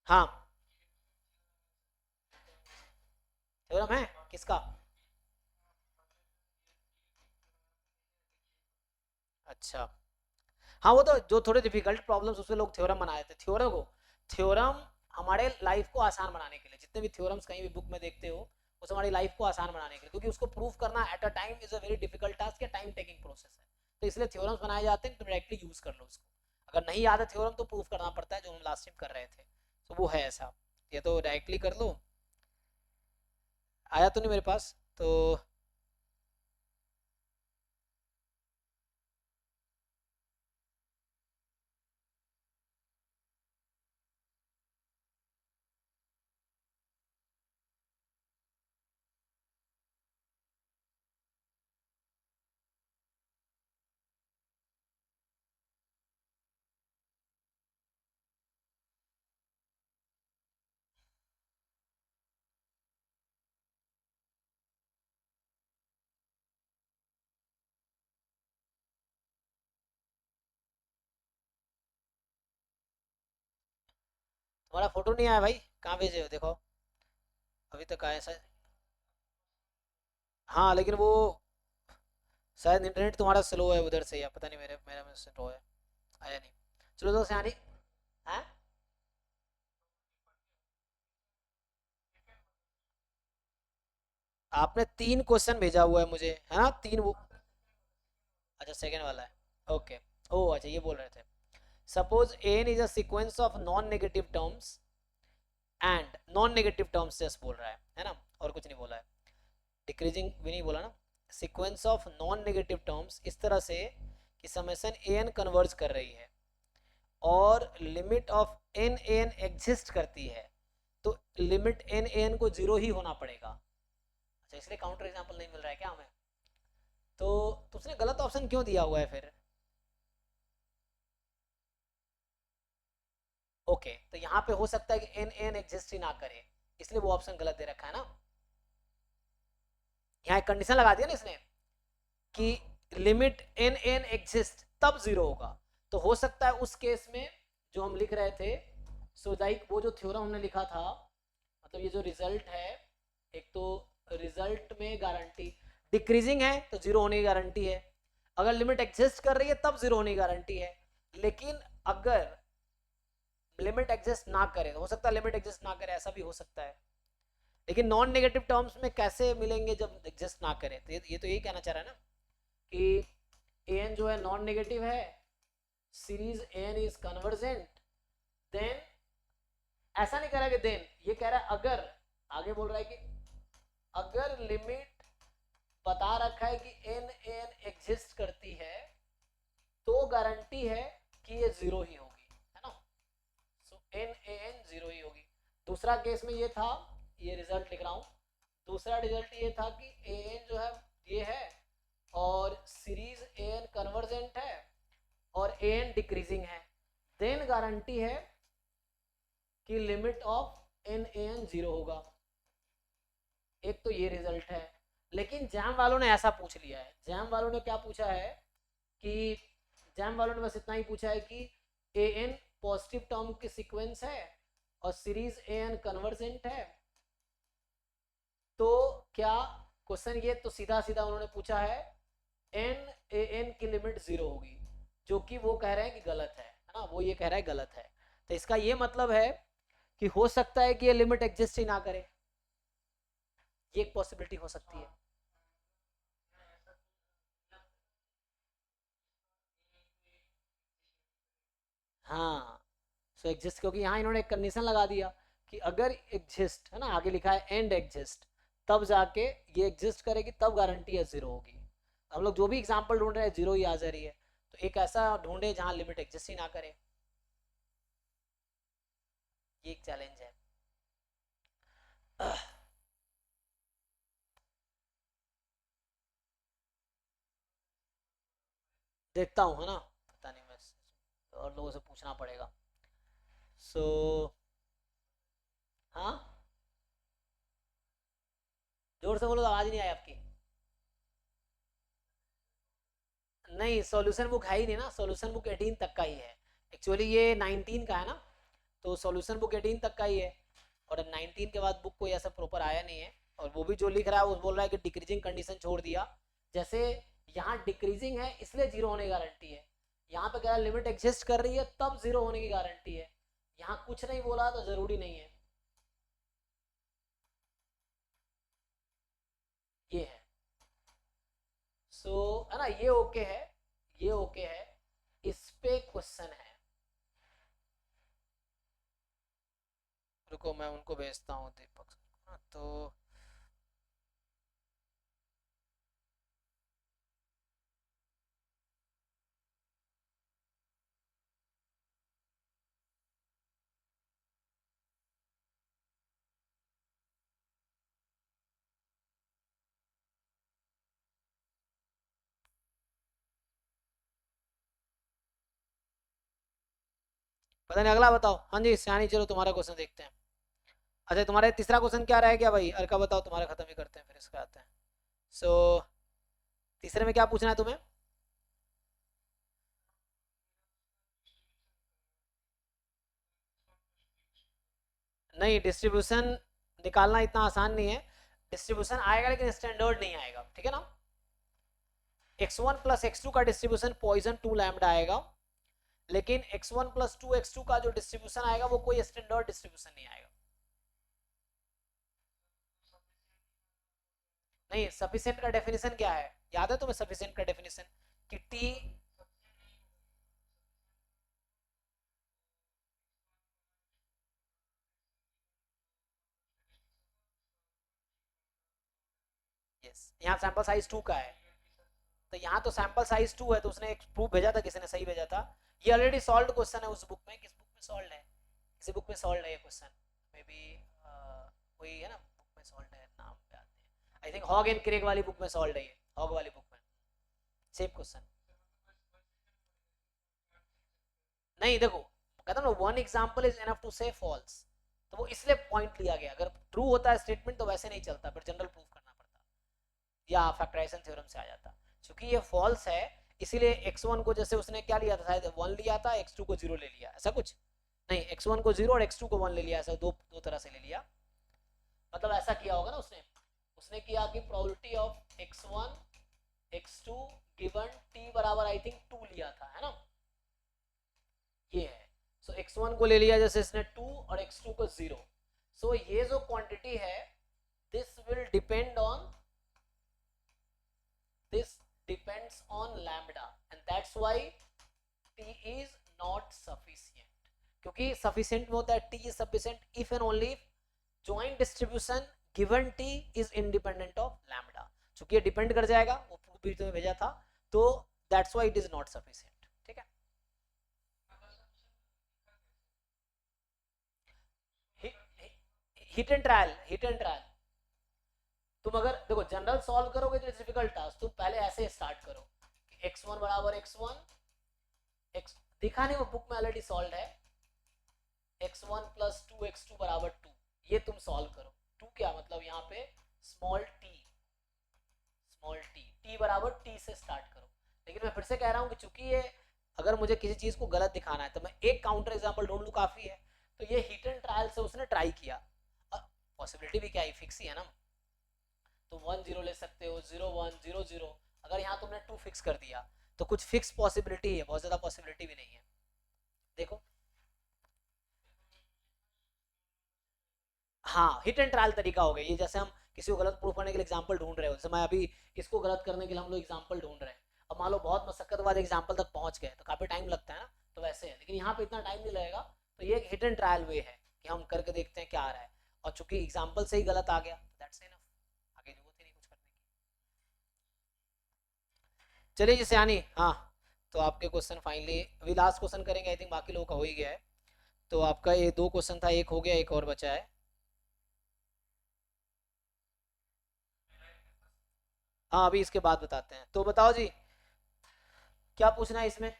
हाँ, थ्योरम है किसका? अच्छा, हाँ वो तो जो थोड़े डिफिकल्ट प्रॉब्लम्स उसमें लोग थ्योरम बनाए थे। थ्योरम हमारे लाइफ को आसान बनाने के लिए, जितने भी थ्योरम्स कहीं भी बुक में देखते हो, उस हमारी लाइफ को आसान बनाने के लिए, क्योंकि उसको प्रूव करना at a time is a very difficult task या टाइम टेकिंग प्रोसेस है। तो इसलिए थ्योरम्स बनाए जाते हैं, तो डायरेक्टली यूज कर लो उसको। अगर नहीं याद है थ्योरम तो प्रूव करना पड़ता है, जो हम लास्ट टाइम कर रहे थे। तो वो है ऐसा, ये तो डायरेक्टली कर लो। आया तो नहीं मेरे पास तो। तुम्हारा फोटो नहीं आया भाई, कहाँ भेजे हो देखो। अभी तक आया सर। हाँ लेकिन वो शायद इंटरनेट तुम्हारा स्लो है उधर से, या पता नहीं, मेरे मेरा में स्लो है, आया नहीं। चलो तो सियानी। हाँ, आपने 3 क्वेश्चन भेजा हुआ है मुझे, है ना? तीन वो। अच्छा, सेकंड वाला है, ओके। ओ अच्छा, ये बोल रहे थे। Suppose n is a sequence of non negative terms and non negative terms just बोल रहा है ना, और कुछ नहीं बोला है। डिक्रीजिंग भी नहीं बोला ना। Sequence of non negative terms इस तरह से कि समेशन एन कन्वर्ज कर रही है, और limit of n n exist करती है, तो लिमिट एन एन को जीरो ही होना पड़ेगा। अच्छा, इसलिए काउंटर एग्जांपल नहीं मिल रहा है क्या हमें? तो तुमने गलत ऑप्शन क्यों दिया हुआ है फिर? ओके, तो यहाँ पे हो सकता है कि एन एन एग्जिस्ट ही ना करे, इसलिए वो ऑप्शन गलत दे रखा है ना। यहाँ एक कंडीशन लगा दिया ना इसने कि लिमिट एन एन एग्जिस्ट तब जीरो होगा। तो हो सकता है उस केस में जो हम लिख रहे थे, सो लाइक वो जो थ्योरम हमने लिखा था, मतलब ये जो रिजल्ट है, एक तो रिजल्ट में गारंटी डिक्रीजिंग है तो जीरो होने की गारंटी है, अगर लिमिट एग्जिस्ट कर रही है तब जीरो होने की गारंटी है। लेकिन अगर लिमिट एग्जिस्ट ना करे, तो हो सकता है लिमिट एग्जिस्ट ना करे, ऐसा भी हो सकता है। लेकिन नॉन नेगेटिव टर्म्स में कैसे मिलेंगे जब एग्जिस्ट ना करे? तो ये तो यही कहना चाह रहा है ना कि एन जो है नॉन नेगेटिव है, series n is convergent, then ऐसा नहीं कह रहा कि देन, ये कह रहा है अगर, आगे बोल रहा है कि अगर लिमिट बता रखा है कि एन एन एग्जिस्ट करती है, तो गारंटी है कि ये जीरो ही होगी, है ना? सो एन एन जीरो ही होगी। दूसरा केस में ये था, ये रिजल्ट लिख रहा हूं। दूसरा रिजल्ट ये था कि ए एन जो है ये है, और सीरीज ए एन कन्वर्जेंट है, और ए एन डिक्रीजिंग है, देन गारंटी है कि limit of n a n zero होगा। एक तो ये रिजल्ट है। लेकिन जैम वालों ने ऐसा पूछ लिया है, जैम वालों ने क्या पूछा है कि जैम वालों ने बस इतना ही पूछा है कि ए एन पॉजिटिव टर्म की सीक्वेंस है और सीरीज ए एन कन्वर्जेंट है, तो क्या, क्वेश्चन ये तो सीधा सीधा उन्होंने पूछा है एन ए एन की लिमिट जीरो होगी, जो कि वो कह रहे हैं कि गलत है ना, वो ये कह रहा है गलत है। तो इसका ये मतलब है कि हो सकता है कि ये लिमिट एग्जिस्ट ही ना करे, ये एक पॉसिबिलिटी हो सकती है। हाँ, सो एग्जिस्ट, क्योंकि यहाँ इन्होंने एक कंडीशन लगा दिया कि अगर एग्जिस्ट, है ना, आगे लिखा है एंड एग्जिस्ट, तब जाके ये एग्जिस्ट करेगी, तब गारंटी है जीरो होगी। हम लोग जो भी एग्जांपल ढूंढ रहे हैं जीरो ही आ जा रही है, तो एक ऐसा ढूंढे जहाँ लिमिट एग्जिस्ट ही ना करे। ये एक चैलेंज है। देखता हूँ, है ना, पता नहीं, मैं और लोगों से पूछना पड़ेगा। सो हाँ, जोर से बोलो, आवाज नहीं आई आपकी। नहीं, सॉल्यूशन बुक है ही नहीं ना, सॉल्यूशन बुक 18 तक का ही है। एक्चुअली ये 19 का है ना, तो सॉल्यूशन बुक 18 तक का ही है, और 19 के बाद बुक कोई ऐसा प्रॉपर आया नहीं है। और वो भी जो लिख रहा है वो बोल रहा है कि डिक्रीजिंग कंडीशन छोड़ दिया। जैसे यहाँ डिक्रीजिंग है इसलिए जीरो होने की गारंटी है, यहाँ पे कह रहा है लिमिट एग्जिस्ट कर रही है तब जीरो होने की गारंटी है। यहाँ कुछ नहीं बोला तो जरूरी नहीं है। ये है। सो है ना, ये ओके है, ये ओके है। इस पे क्वेश्चन है, रुको मैं उनको भेजता हूँ दीपक। हाँ, तो पता नहीं, अगला बताओ। हाँ जी सियानी, चलो तुम्हारा क्वेश्चन देखते हैं। अच्छा तुम्हारा तीसरा क्वेश्चन क्या रह गया भाई, अरका बताओ, तुम्हारा खत्म ही करते हैं फिर इसका आते हैं। सो तीसरे में क्या पूछना है तुम्हें? नहीं, डिस्ट्रीब्यूशन निकालना इतना आसान नहीं है। डिस्ट्रीब्यूशन आएगा लेकिन स्टैंडर्ड नहीं आएगा, ठीक है ना। x1 प्लस x2 का डिस्ट्रीब्यूशन पॉइजन 2 लैम्डा आएगा, लेकिन x1 प्लस 2 x2 का जो डिस्ट्रीब्यूशन आएगा वो कोई स्टैंडर्ड डिस्ट्रीब्यूशन नहीं आएगा। नहीं, सफिशिएंट का डेफिनेशन क्या है, याद है तुम्हें सफिशिएंट का डेफिनेशन? कि t, यस, यहाँ सैंपल साइज 2 का है, तो यहाँ तो सैंपल साइज 2 है, तो उसने एक प्रूफ भेजा था, किसी ने सही भेजा था। ये ऑलरेडी सॉल्व क्वेश्चन है उस बुक में। किस बुक में सॉल्व है? किसी बुक में सॉल्व है ये क्वेश्चन, मे बी वही है ना, बुक में सॉल्व है, नाम याद नहीं। I think Hogg and Craig वाली बुक में सॉल्व है ये, हॉग वाली बुक में सेम क्वेश्चन। नहीं देखो, कहता ना one example is enough to say false, तो वो इसलिए पॉइंट लिया गया। अगर ट्रू होता है स्टेटमेंट तो वैसे नहीं चलता, फिर जनरल प्रूफ करना पड़ता या फैक्टराइजेशन थ्योरम से आ जाता। क्योंकि ये फॉल्स है इसीलिए x1 को, जैसे उसने क्या लिया था, शायद 1 लिया था, x2 को 0 ले लिया, ऐसा कुछ नहीं, x1 को 0 और x2 को 1 ले लिया, ऐसा दो दो तरह से ले लिया। मतलब ऐसा किया होगा ना उसने, उसने किया कि probability of x1 x2 given t बराबर आई थिंक 2 लिया था, है ना, ये है। सो x1 को ले लिया जैसे इसने 2 और x2 को 0। सो ये जो क्वांटिटी है this will depend on, this depends on lambda and that's why t is not sufficient। क्योंकि sufficient में होता है t is sufficient if and only if joint distribution given t is independent of lambda। चूंकि ये depend कर जाएगा, वो proof भी तुम्हें भेजा था, तो that's why it is not sufficient। ठीक है, hit and trial, hit and trial. तुम अगर देखो जनरल सॉल्व करोगे तो डिफिकल्ट टास्क, तुम पहले ऐसे स्टार्ट करो, x1 बराबर x1 x, दिखा नहीं वो बुक में ऑलरेडी सॉल्व है, x1 प्लस 2 x2 बराबर 2, ये तुम सॉल्व करो। 2 क्या मतलब यहाँ पे स्मॉल t, स्मॉल t बराबर t से स्टार्ट करो। लेकिन मैं फिर से कह रहा हूँ कि चूंकि ये, अगर मुझे किसी चीज को गलत दिखाना है तो मैं एक काउंटर एग्जांपल ढूंढ लूँ काफी है। तो ये हिट एंड ट्रायल से उसने ट्राई किया, पॉसिबिलिटी भी क्या है, फिक्स ही है ना, तो 1 0 ले सकते हो, 0 1 0 0। अगर यहाँ तुमने 2 फिक्स कर दिया तो कुछ फिक्स पॉसिबिलिटी है, बहुत ज्यादा पॉसिबिलिटी भी नहीं है। देखो हाँ, हिट एंड ट्रायल तरीका हो गया ये, जैसे हम किसी को गलत प्रूफ करने के लिए एग्जांपल ढूंढ रहे हो, जैसे मैं अभी इसको गलत करने के लिए हम लोग एग्जांपल ढूंढ रहे हैं। अब मान लो बहुत मशक्कत बाद एग्जांपल तक पहुंच गए तो काफी टाइम लगता है ना, तो वैसे है, लेकिन यहाँ पे इतना टाइम नहीं लगेगा। तो ये एक हिट एंड ट्रायल वे है कि हम करके देखते हैं क्या आ रहा है, और चूंकि एग्जाम्पल से ही गलत आ गया तो दैट्स इनफ, आगे जरूरत ही नहीं कुछ करने की। चलिए जी सियानी, हाँ, तो आपके क्वेश्चन फाइनली अभी लास्ट क्वेश्चन करेंगे, आई थिंक बाकी लोगों का हो ही गया है। तो आपका ये 2 क्वेश्चन था, एक हो गया, एक और बचा है। हाँ अभी इसके बाद बताते हैं, तो बताओ जी क्या पूछना है इसमें।